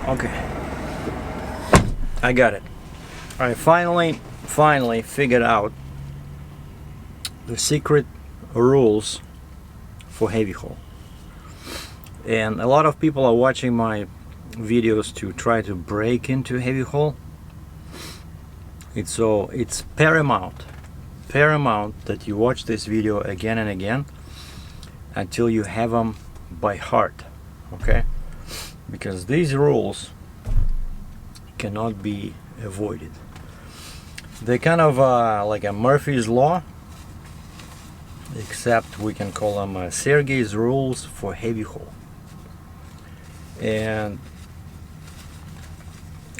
Okay, I got it. I finally figured out the secret rules for heavy haul. And a lot of people are watching my videos to try to break into heavy haul. It's paramount that you watch this video again and again until you have them by heart, okay? Because these rules cannot be avoided. They're kind of like a Murphy's Law, except we can call them Sergei's rules for heavy haul. And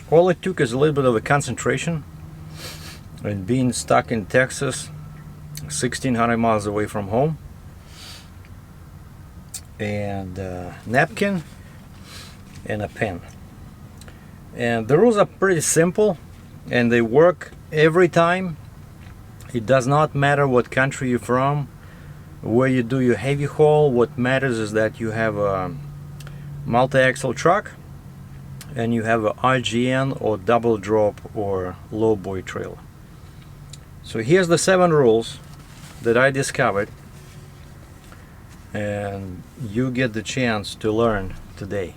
all it took is a little bit of a concentration and being stuck in Texas, 1,600 miles away from home, and a napkin and a pen. And the rules are pretty simple and they work every time. It does not matter what country you're from, where you do your heavy haul. What matters is that you have a multi-axle truck and you have a RGN or double drop or low boy trailer. So here's the 7 rules that I discovered, and you get the chance to learn today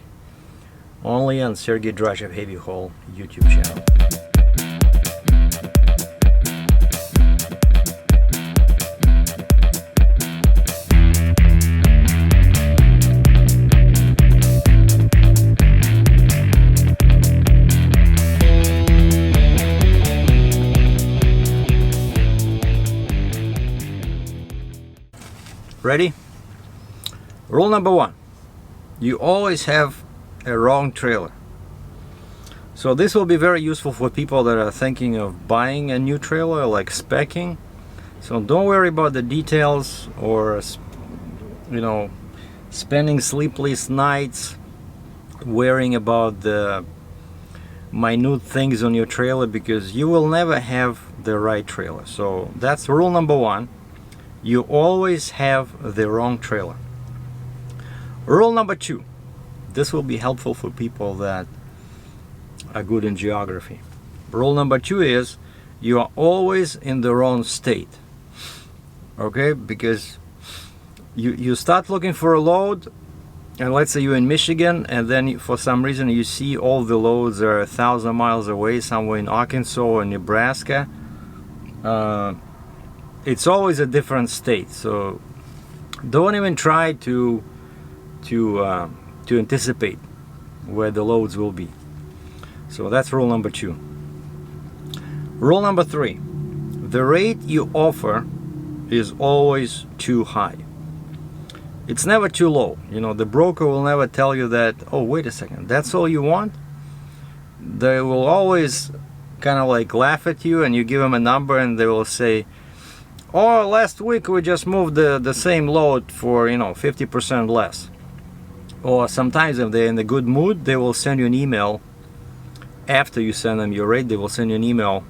only on Sergei Dratchev Heavy Haul YouTube channel. Ready? Rule number 1. You always have a wrong trailer. So this will be very useful for people that are thinking of buying a new trailer, like speccing. So don't worry about the details or, you know, spending sleepless nights worrying about the minute things on your trailer, because you will never have the right trailer. So that's rule number 1. You always have the wrong trailer. Rule number 2. This will be helpful for people that are good in geography. Rule number 2 is you are always in the wrong state. Okay? Because you start looking for a load, and let's say you're in Michigan, and then for some reason you see all the loads are 1,000 miles away, somewhere in Arkansas or Nebraska. It's always a different state, so don't even try to anticipate where the loads will be. So that's rule number 2. Rule number 3. The rate you offer is always too high. It's never too low. You know, the broker will never tell you that, oh, wait a second, that's all you want. They will always kind of like laugh at you, and you give them a number and they will say, oh, last week we just moved the same load for, 50% less. Or sometimes if they're in a good mood, they will send you an email. After you send them your rate, they will send you an email.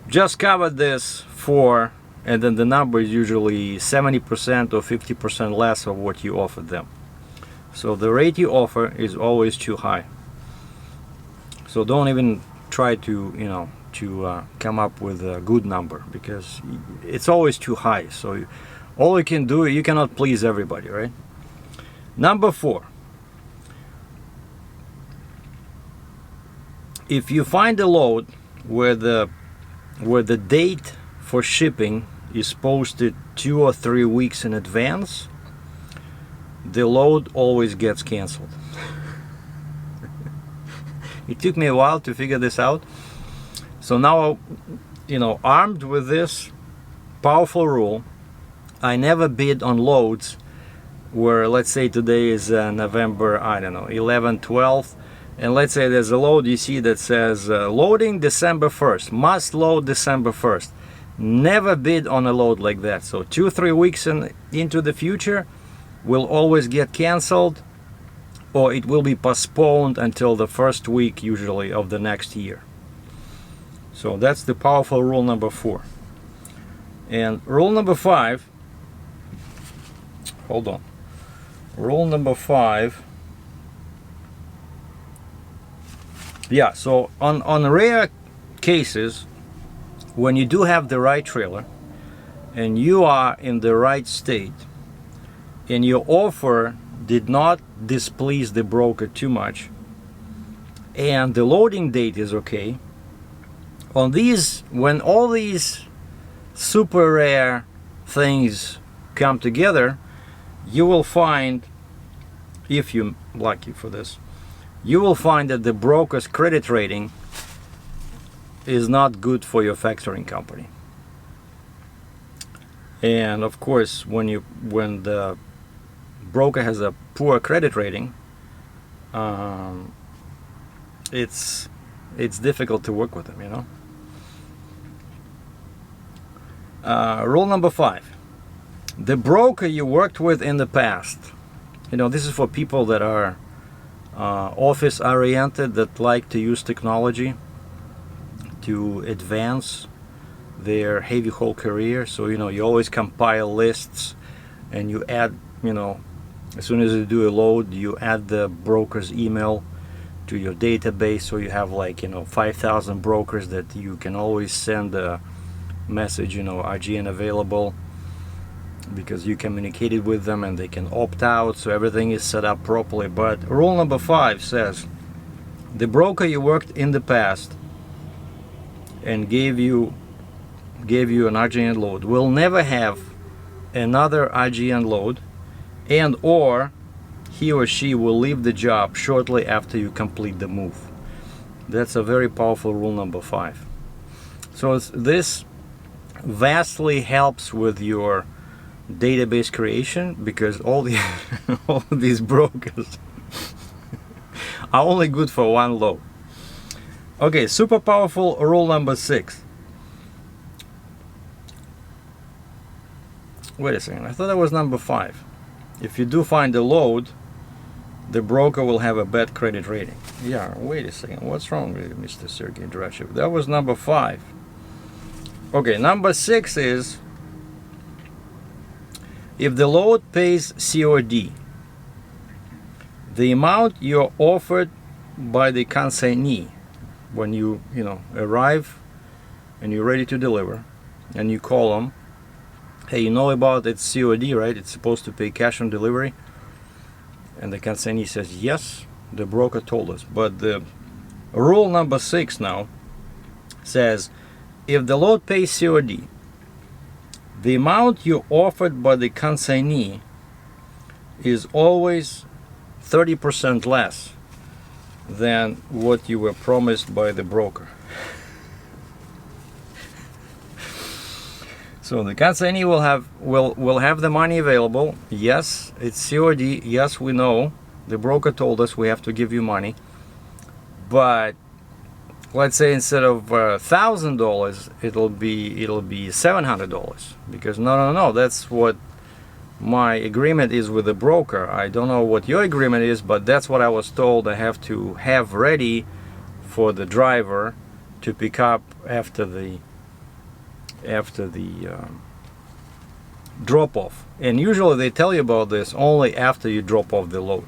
Just covered this for, and then the number is usually 70% or 50% less of what you offered them. So the rate you offer is always too high. So don't even try to, come up with a good number, because it's always too high. So all you can do, you cannot please everybody, right? Number 4. If you find a load where the date for shipping is posted 2 or 3 weeks in advance, the load always gets canceled. It took me a while to figure this out. So now, armed with this powerful rule, I never bid on loads where, let's say today is November, 11th, 12th, and let's say there's a load you see that says loading December 1st, must load December 1st. Never bid on a load like that. So 2 or 3 weeks into the future will always get canceled, or it will be postponed until the first week usually of the next year. So that's the powerful rule number 4. And rule number 5, hold on. Rule number 5 Yeah, so on rare cases, when you do have the right trailer and you are in the right state and your offer did not displease the broker too much and the loading date is okay, on these, when all these super rare things come together, you will find, if you're lucky for this, you will find that the broker's credit rating is not good for your factoring company. And of course, when the broker has a poor credit rating, it's difficult to work with them, you know. Rule number 5: the broker you worked with in the past, you know, this is for people that are office oriented, that like to use technology to advance their heavy haul career. So, you know, you always compile lists and you add, you know, as soon as you do a load, you add the broker's email to your database, so you have, like, you know, 5,000 brokers that you can always send a message, you know, RGN available, because you communicated with them and they can opt out, so everything is set up properly. But rule number 5 says the broker you worked in the past and gave you an RGN load will never have another RGN load, and or he or she will leave the job shortly after you complete the move. That's a very powerful rule number 5. So this vastly helps with your database creation, because all these brokers are only good for one load. Okay, super powerful rule number 6. Wait a second, I thought that was number 5. If you do find a load, the broker will have a bad credit rating. Yeah, wait a second, what's wrong with Mr. Sergei Dratchev? That was number 5. Okay, number 6 is if the load pays COD, the amount you're offered by the consignee when you arrive and you're ready to deliver, and you call them, hey, you know about it's COD, right? It's supposed to pay cash on delivery. And the consignee says, yes, the broker told us. But the rule number 6 now says, if the load pays COD, the amount you offered by the consignee is always 30% less than what you were promised by the broker. So the consignee will have the money available. Yes, it's COD. Yes, we know. The broker told us we have to give you money. But let's say instead of $1,000, it'll be $700, because no, that's what my agreement is with the broker. I don't know what your agreement is, but that's what I was told I have to have ready for the driver to pick up after the drop off. And usually they tell you about this only after you drop off the load.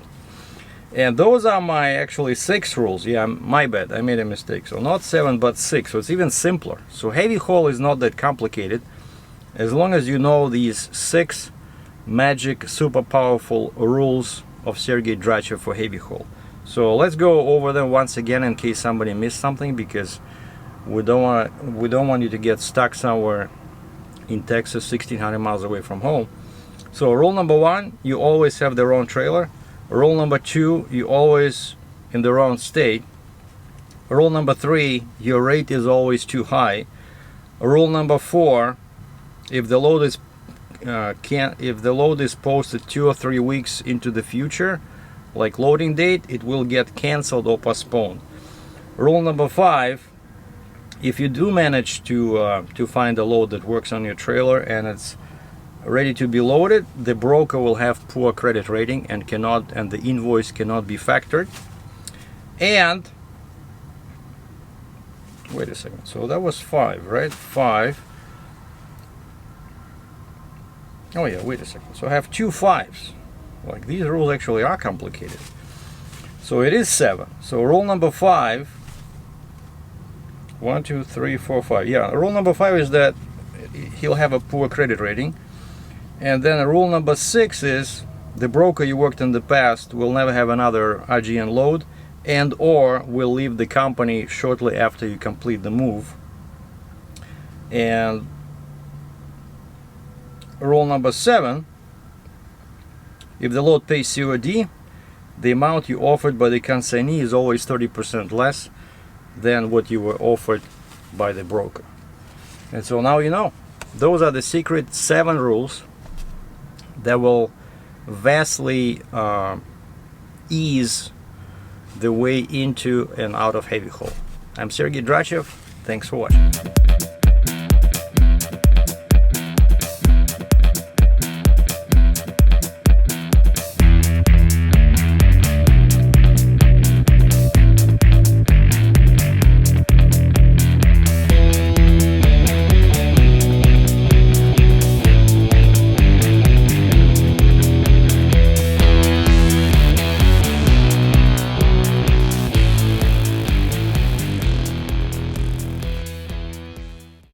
And those are my actually 6 rules. Yeah, my bad, I made a mistake. So not 7 but 6, so it's even simpler. So heavy haul is not that complicated as long as you know these 6 magic super powerful rules of Sergei Dratchev for heavy haul. So let's go over them once again in case somebody missed something, because we don't want you to get stuck somewhere in Texas 1,600 miles away from home. So rule number 1, you always have the wrong trailer. Rule number 2, you always in the wrong state. Rule number 3, your rate is always too high. Rule number 4, if the load is posted 2 or 3 weeks into the future, like loading date, it will get canceled or postponed. Rule number 5, if you do manage to find a load that works on your trailer and it's ready to be loaded, the broker will have poor credit rating and the invoice cannot be factored. And wait a second, so that was 5, right? 5. Oh yeah, wait a second. So I have 2 5s. Like, these rules actually are complicated. So it is 7. So rule number 5 1, 2, 3, 4, 5. Yeah, rule number 5 is that he'll have a poor credit rating. And then rule number 6 is the broker you worked in the past will never have another RGN load, and or will leave the company shortly after you complete the move. And rule number 7, if the load pays COD, the amount you offered by the consignee is always 30% less than what you were offered by the broker. And so now you know. Those are the secret 7 rules that will vastly ease the way into and out of heavy haul. I'm Sergei Dratchev. Thanks for watching.